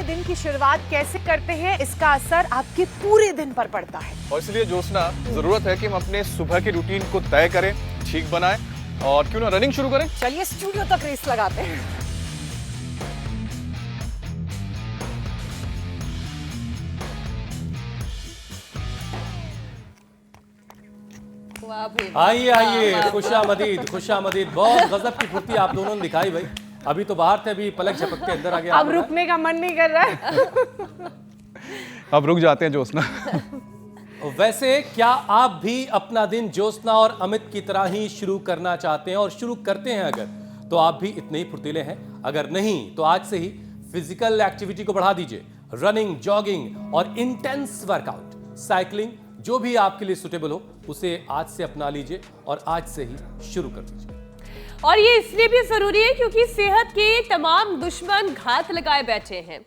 अपने दिन की शुरुआत कैसे करते हैं, इसका असर आपके पूरे दिन पर पड़ता है। और इसलिए ज्योत्सना, जरूरत है कि हम अपने सुबह की रूटीन को तय करें, ठीक बनाएं और क्यों ना रनिंग शुरू करें। चलिए स्टूडियो तक रेस लगाते हैं। आइए आइए, खुशामदीद। बहुत गजब की फुर्ती आप दोनों ने दिखाई भाई। अभी तो बाहर थे, अभी पलक झपक के अंदर आ गया। अब रुकने का मन नहीं कर रहा है। अब रुक जाते हैं ज्योत्सना। वैसे क्या आप भी अपना दिन ज्योत्सना और अमित की तरह ही शुरू करना चाहते हैं, और शुरू करते हैं अगर, तो आप भी इतने ही फुर्तीले हैं? अगर नहीं तो आज से ही फिजिकल एक्टिविटी को बढ़ा दीजिए। रनिंग, जॉगिंग और इंटेंस वर्कआउट, साइकिलिंग, जो भी आपके लिए सुटेबल हो उसे आज से अपना लीजिए और आज से ही शुरू कर दीजिए। और ये इसलिए भी जरूरी है क्योंकि सेहत के तमाम दुश्मन घात लगाए बैठे हैं।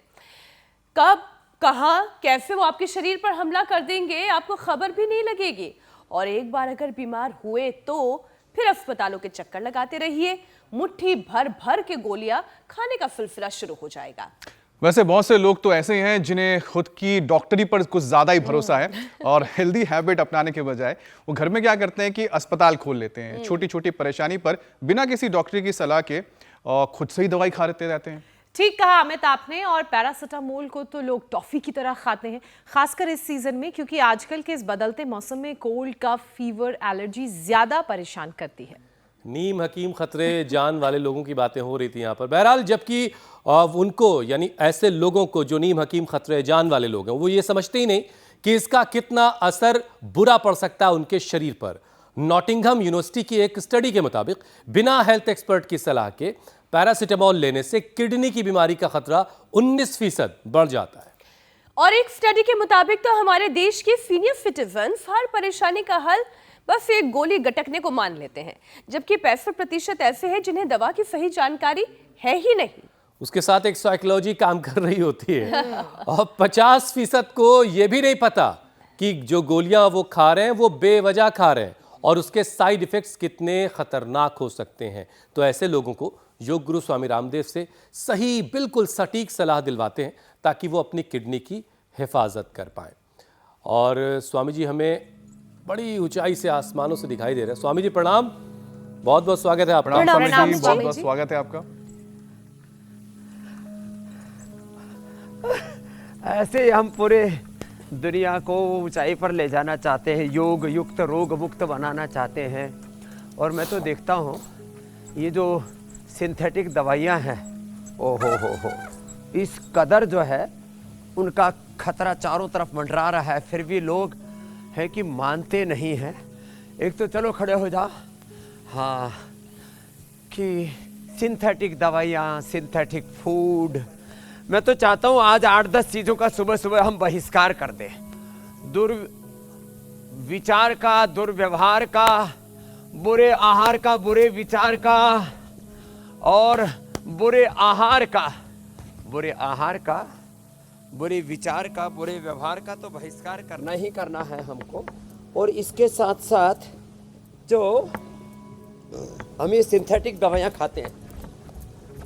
कब, कहां, कैसे वो आपके शरीर पर हमला कर देंगे आपको खबर भी नहीं लगेगी। और एक बार अगर बीमार हुए तो फिर अस्पतालों के चक्कर लगाते रहिए, मुट्ठी भर भर के गोलियां खाने का सिलसिला शुरू हो जाएगा। वैसे बहुत से लोग तो ऐसे हैं जिन्हें खुद की डॉक्टरी पर कुछ ज्यादा ही भरोसा है और हेल्दी हैबिट अपनाने के बजाय वो घर में क्या करते हैं कि अस्पताल खोल लेते हैं। छोटी छोटी परेशानी पर बिना किसी डॉक्टरी की सलाह के खुद से ही दवाई खा लेते रहते हैं। ठीक कहा अमित आपने। और पैरासिटामोल को तो लोग टॉफी की तरह खाते हैं, खासकर इस सीजन में, क्योंकि आजकल के इस बदलते मौसम में कोल्ड, कफ, फीवर, एलर्जी ज्यादा परेशान करती है। नीम हकीम खतरे जान वाले लोगों की बातें हो रही थी यहाँ पर। बहरहाल, जबकि उनको, यानी ऐसे लोगों को जो नीम हकीम खतरे जान वाले लोग हैं, वो ये समझते ही नहीं कि इसका कितना असर बुरा पड़ सकता है उनके शरीर पर। नॉटिंघम यूनिवर्सिटी की एक स्टडी के मुताबिक बिना हेल्थ एक्सपर्ट की सलाह के पैरासिटामोल लेने से किडनी की बीमारी का खतरा 19% बढ़ जाता है। और एक स्टडी के मुताबिक तो हमारे देश के सीनियर सिटीजन्स हर परेशानी का हल बस एक गोली गटकने को मान लेते हैं, जबकि 65% ऐसे हैं जिन्हें दवा की सही जानकारी है ही नहीं। उसके साथ एक साइकोलॉजी काम कर रही होती है। और 50% को यह भी नहीं पता कि जो गोलियां वो खा रहे हैं वो बेवजह खा रहे हैं और उसके साइड इफेक्ट्स कितने खतरनाक हो सकते हैं। तो ऐसे लोगों को योग गुरु स्वामी रामदेव से सही, बिल्कुल सटीक सलाह दिलवाते हैं ताकि वो अपनी किडनी की हिफाजत कर पाएं। और स्वामी जी हमें बड़ी ऊंचाई से, आसमानों से दिखाई दे रहे हैं। स्वामी जी प्रणाम, बहुत बहुत स्वागत है आपका। प्रणाम स्वामी जी, बहुत बहुत स्वागत है आपका। ऐसे हम पूरे दुनिया को ऊंचाई पर ले जाना चाहते हैं, योग युक्त, रोग मुक्त बनाना चाहते हैं। और मैं तो देखता हूँ ये जो सिंथेटिक दवाइयाँ हैं, ओ हो, इस कदर जो है उनका खतरा चारों तरफ मंडरा रहा है, फिर भी लोग हैं कि मानते नहीं हैं। एक तो चलो खड़े हो जाओ, हाँ, कि सिंथेटिक दवाइयाँ, सिंथेटिक फूड। मैं तो चाहता हूँ आज 8-10 चीज़ों का सुबह सुबह हम बहिष्कार कर दें। दुर्विचार का, दुर्व्यवहार का, बुरे आहार का, बुरे विचार का और बुरे आहार का, बुरे विचार का, बुरे व्यवहार का तो बहिष्कार करना ही करना है हमको। और इसके साथ साथ जो हम ये सिंथेटिक दवाइयाँ खाते हैं,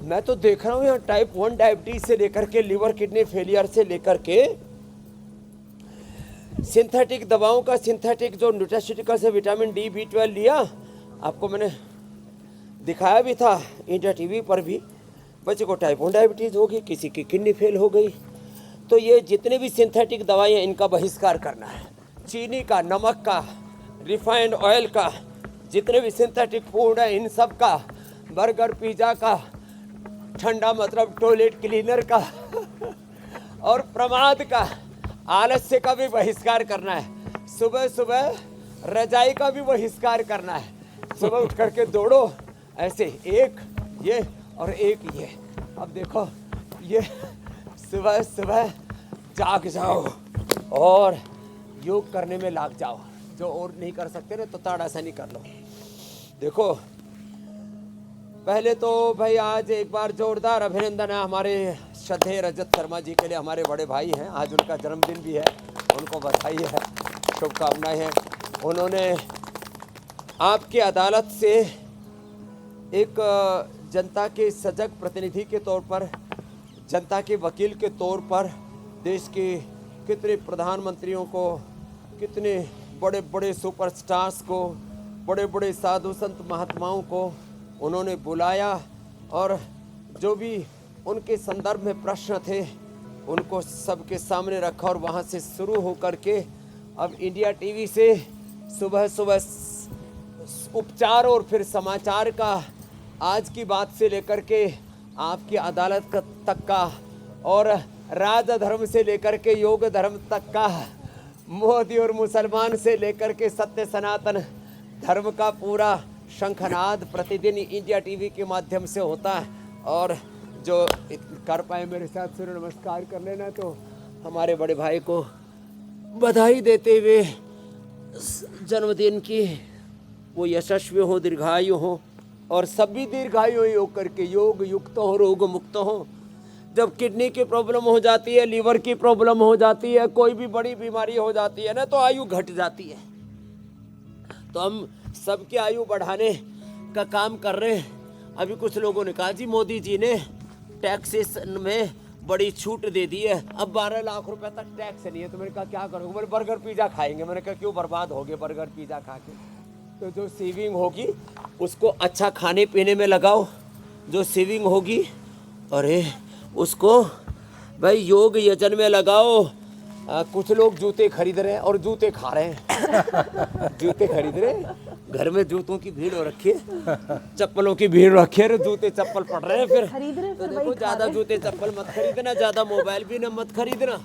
मैं तो देख रहा हूँ यहाँ टाइप 1 डायबिटीज से लेकर के लिवर किडनी फेलियर से लेकर के सिंथेटिक दवाओं का, सिंथेटिक जो न्यूट्रास्यूटिकल से विटामिन डी, B12 लिया, आपको मैंने दिखाया भी था इंडिया टीवी पर भी। बच्चे को टाइप 1 डायबिटीज होगी, किसी की किडनी फेल हो गई। तो ये जितने भी सिंथेटिक दवाइयाँ, इनका बहिष्कार करना है। चीनी का, नमक का, रिफाइंड ऑयल का, जितने भी सिंथेटिक फूड है इन सब का, बर्गर, पिज़्ज़ा का, ठंडा मतलब टॉयलेट क्लीनर का और प्रमाद का, आलस्य का भी बहिष्कार करना है। सुबह सुबह रजाई का भी बहिष्कार करना है। सुबह उठ करके दौड़ो ऐसे, एक ये और एक ये। अब देखो ये सुबह सुबह जाग जाओ और योग करने में लग जाओ। जो और नहीं कर सकते ना तो ताड़ासनी कर लो। देखो पहले तो भाई आज एक बार जोरदार अभिनंदन है हमारे श्रद्धेय रजत शर्मा जी के लिए। हमारे बड़े भाई हैं, आज उनका जन्मदिन भी है, उनको बधाई है, शुभकामनाएं हैं। उन्होंने आपकी अदालत से एक जनता के सजग प्रतिनिधि के तौर पर जनता के वकील के तौर पर देश के कितने प्रधानमंत्रियों को, कितने बड़े बड़े सुपरस्टार्स को, बड़े बड़े साधु संत महात्माओं को उन्होंने बुलाया और जो भी उनके संदर्भ में प्रश्न थे उनको सबके सामने रखा और वहाँ से शुरू होकर के अब इंडिया टीवी से सुबह सुबह उपचार और फिर समाचार का आज की बात से लेकर के आपकी अदालत तक का और राज धर्म से लेकर के योग धर्म तक का, मोदी और मुसलमान से लेकर के सत्य सनातन धर्म का पूरा शंखनाद प्रतिदिन इंडिया टीवी के माध्यम से होता है। और जो कर पाए मेरे साथ सूर्य नमस्कार कर लेना, तो हमारे बड़े भाई को बधाई देते हुए जन्मदिन की वो यशस्वी हो, दीर्घायु हो और सभी दीर्घायु योग करके योग युक्त हो, रोग मुक्त हो। जब किडनी की प्रॉब्लम हो जाती है, लीवर की प्रॉब्लम हो जाती है, कोई भी बड़ी बीमारी हो जाती है ना, तो आयु घट जाती है। तो हम सबकी आयु बढ़ाने का काम कर रहे हैं। अभी कुछ लोगों ने कहा जी मोदी जी ने टैक्सेस में बड़ी छूट दे दी है, अब 12 लाख रुपए तक टैक्स नहीं है। तो मैंने कहा क्या करोगे? बोले बर्गर पिज़्ज़ा खाएंगे। मैंने कहा क्यों बर्बाद हो गए बर्गर पिज़्ज़ा खा के? तो जो सेविंग होगी उसको अच्छा खाने पीने में लगाओ, जो सेविंग होगी अरे उसको भाई योग यजन में लगाओ। कुछ लोग जूते खरीद रहे हैं और जूते खा रहे हैं। जूते खरीद रहे हैं, घर में जूतों की भीड़ हो रखी है, चप्पलों की भीड़ रखी है, जूते चप्पल पड़ रहे हैं। फिर खरीद रहे हैं, तो फिर देखो वही खा ज्यादा रहे हैं। जूते चप्पल मत खरीदना, ज्यादा मोबाइल भी न मत खरीदना।